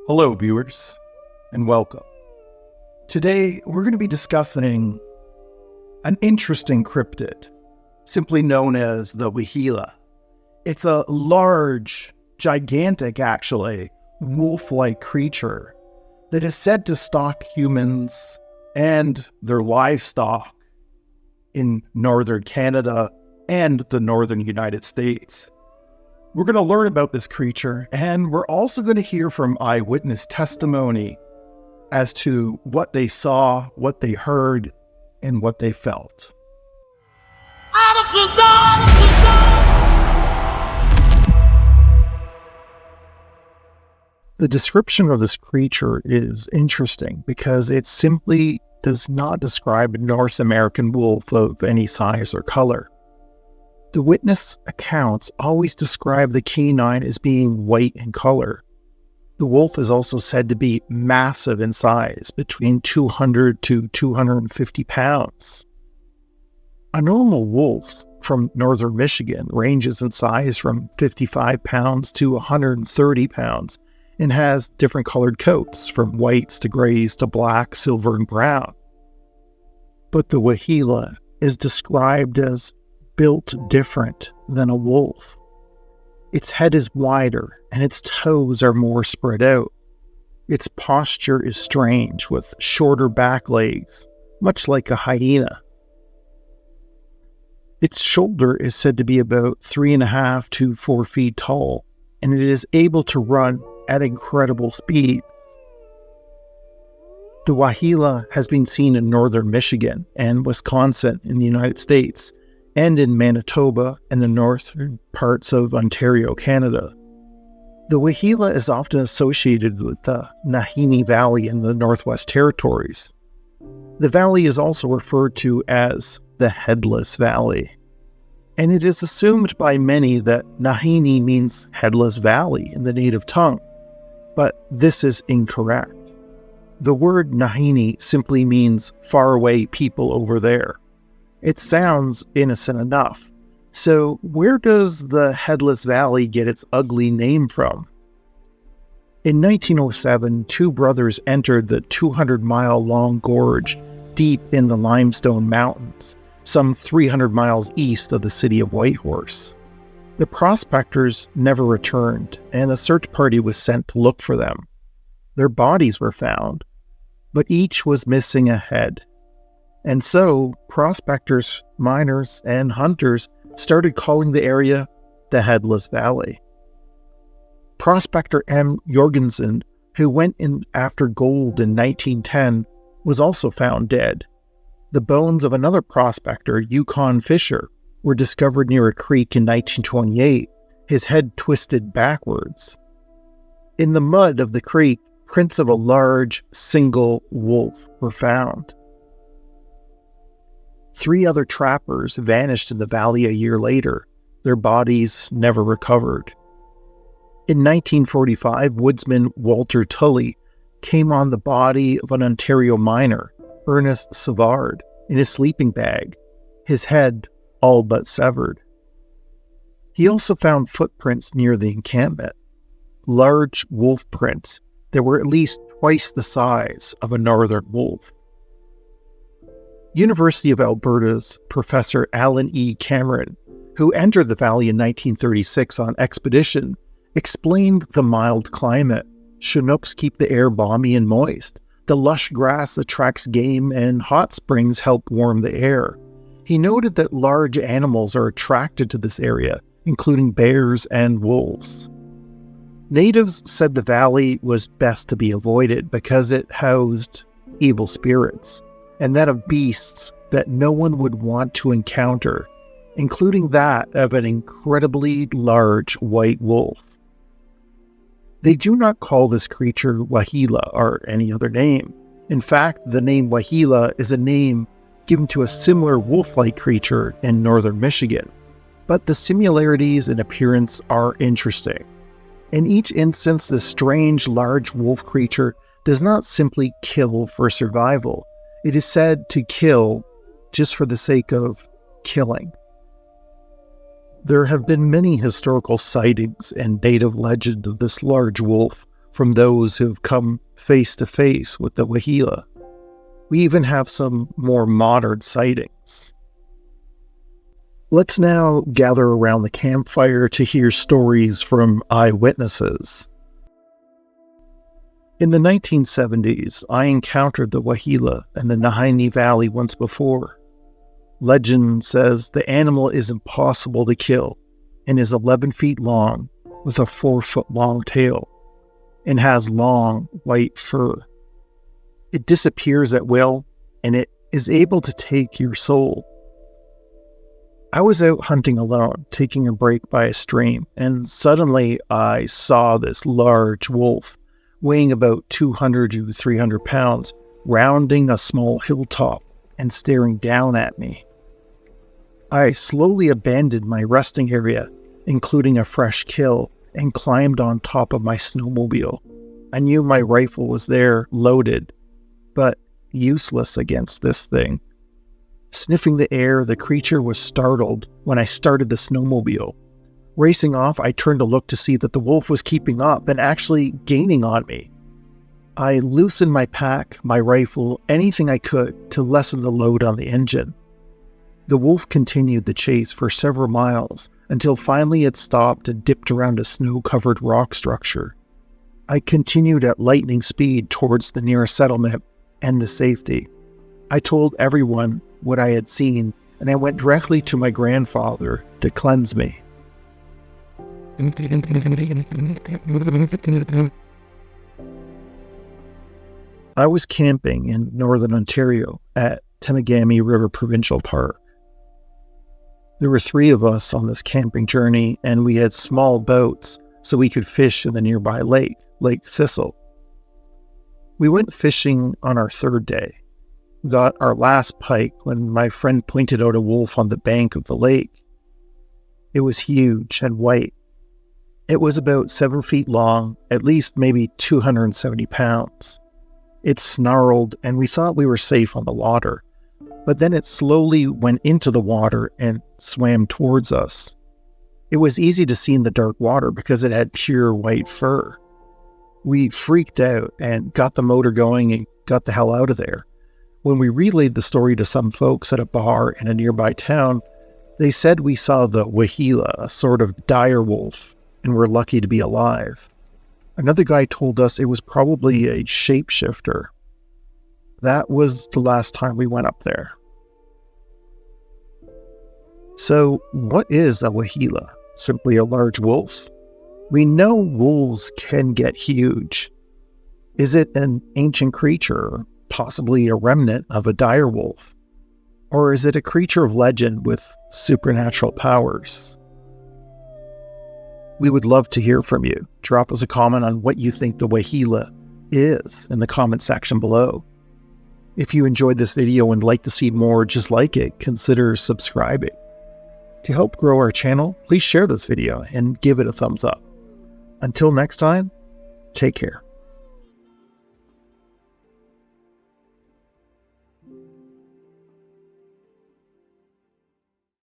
Hello, viewers, and welcome. Today, we're going to be discussing an interesting cryptid, simply known as the Waheela. It's a large, gigantic, wolf-like creature that is said to stalk humans and their livestock in northern Canada and the northern United States. We're going to learn about this creature, and we're also going to hear from eyewitness testimony as to what they saw, what they heard, and what they felt. The description of this creature is interesting because it simply does not describe a North American wolf of any size or color. The witness accounts always describe the canine as being white in color. The wolf is also said to be massive in size, between 200 to 250 pounds. A normal wolf from northern Michigan ranges in size from 55 pounds to 130 pounds and has different colored coats, from whites to grays to black, silver, and brown. But the Waheela is described as built different than a wolf. Its head is wider and its toes are more spread out. Its posture is strange, with shorter back legs, much like a hyena. Its shoulder is said to be about 3.5 to 4 feet tall, and it is able to run at incredible speeds. The Waheela has been seen in northern Michigan and Wisconsin in the United States, and in Manitoba and the northern parts of Ontario, Canada. The Waheela is often associated with the Nahini Valley in the Northwest Territories. The valley is also referred to as the Headless Valley, and it is assumed by many that Nahini means Headless Valley in the native tongue, but this is incorrect. The word Nahini simply means faraway people over there. It sounds innocent enough. So where does the Headless Valley get its ugly name from? In 1907, two brothers entered the 200-mile-long gorge deep in the Limestone Mountains, some 300 miles east of the city of Whitehorse. The prospectors never returned, and a search party was sent to look for them. Their bodies were found, but each was missing a head. And so, prospectors, miners, and hunters started calling the area the Headless Valley. Prospector M. Jorgensen, who went in after gold in 1910, was also found dead. The bones of another prospector, Yukon Fisher, were discovered near a creek in 1928, his head twisted backwards. In the mud of the creek, prints of a large, single wolf were found. 3 other trappers vanished in the valley a year later, their bodies never recovered. In 1945, woodsman Walter Tully came on the body of an Ontario miner, Ernest Savard, in his sleeping bag, his head all but severed. He also found footprints near the encampment, large wolf prints that were at least twice the size of a northern wolf. University of Alberta's Professor Alan E. Cameron, who entered the valley in 1936 on expedition, explained the mild climate. Chinooks keep the air balmy and moist. The lush grass attracts game, and hot springs help warm the air. He noted that large animals are attracted to this area, including bears and wolves. Natives said the valley was best to be avoided because it housed evil spirits, and that of beasts that no one would want to encounter, including that of an incredibly large white wolf. They do not call this creature Waheela or any other name. In fact, the name Waheela is a name given to a similar wolf-like creature in northern Michigan, but the similarities in appearance are interesting. In each instance, this strange large wolf creature does not simply kill for survival. It is said to kill just for the sake of killing. There have been many historical sightings and native legend of this large wolf from those who've come face to face with the Waheela. We even have some more modern sightings. Let's now gather around the campfire to hear stories from eyewitnesses. In the 1970s, I encountered the Waheela in the Nahini Valley once before. Legend says the animal is impossible to kill and is 11 feet long with a 4-foot-long tail and has long white fur. It disappears at will, and it is able to take your soul. I was out hunting alone, taking a break by a stream, and suddenly I saw this large wolf, weighing about 200 to 300 pounds, rounding a small hilltop and staring down at me. I slowly abandoned my resting area, including a fresh kill, and climbed on top of my snowmobile. I knew my rifle was there, loaded, but useless against this thing. Sniffing the air, the creature was startled when I started the snowmobile. Racing off, I turned to look to see that the wolf was keeping up and actually gaining on me. I loosened my pack, my rifle, anything I could to lessen the load on the engine. The wolf continued the chase for several miles until finally it stopped and dipped around a snow-covered rock structure. I continued at lightning speed towards the nearest settlement and to safety. I told everyone what I had seen, and I went directly to my grandfather to cleanse me. I was camping in northern Ontario at Temagami River Provincial Park. There were 3 of us on this camping journey, and we had small boats so we could fish in the nearby lake, Lake Thistle. We went fishing on our 3rd day. We got our last pike when my friend pointed out a wolf on the bank of the lake. It was huge and white. It was about 7 feet long, at least maybe 270 pounds. It snarled, and we thought we were safe on the water. But then it slowly went into the water and swam towards us. It was easy to see in the dark water because it had pure white fur. We freaked out and got the motor going and got the hell out of there. When we relayed the story to some folks at a bar in a nearby town, they said we saw the Waheela, a sort of dire wolf, and were lucky to be alive. Another guy told us it was probably a shapeshifter. That was the last time we went up there. So, what is a Waheela? Simply a large wolf? We know wolves can get huge. Is it an ancient creature, possibly a remnant of a dire wolf? Or is it a creature of legend with supernatural powers? We would love to hear from you. Drop us a comment on what you think the Waheela is in the comment section below. If you enjoyed this video and like to see more just like it, consider subscribing. To help grow our channel, please share this video and give it a thumbs up. Until next time, take care.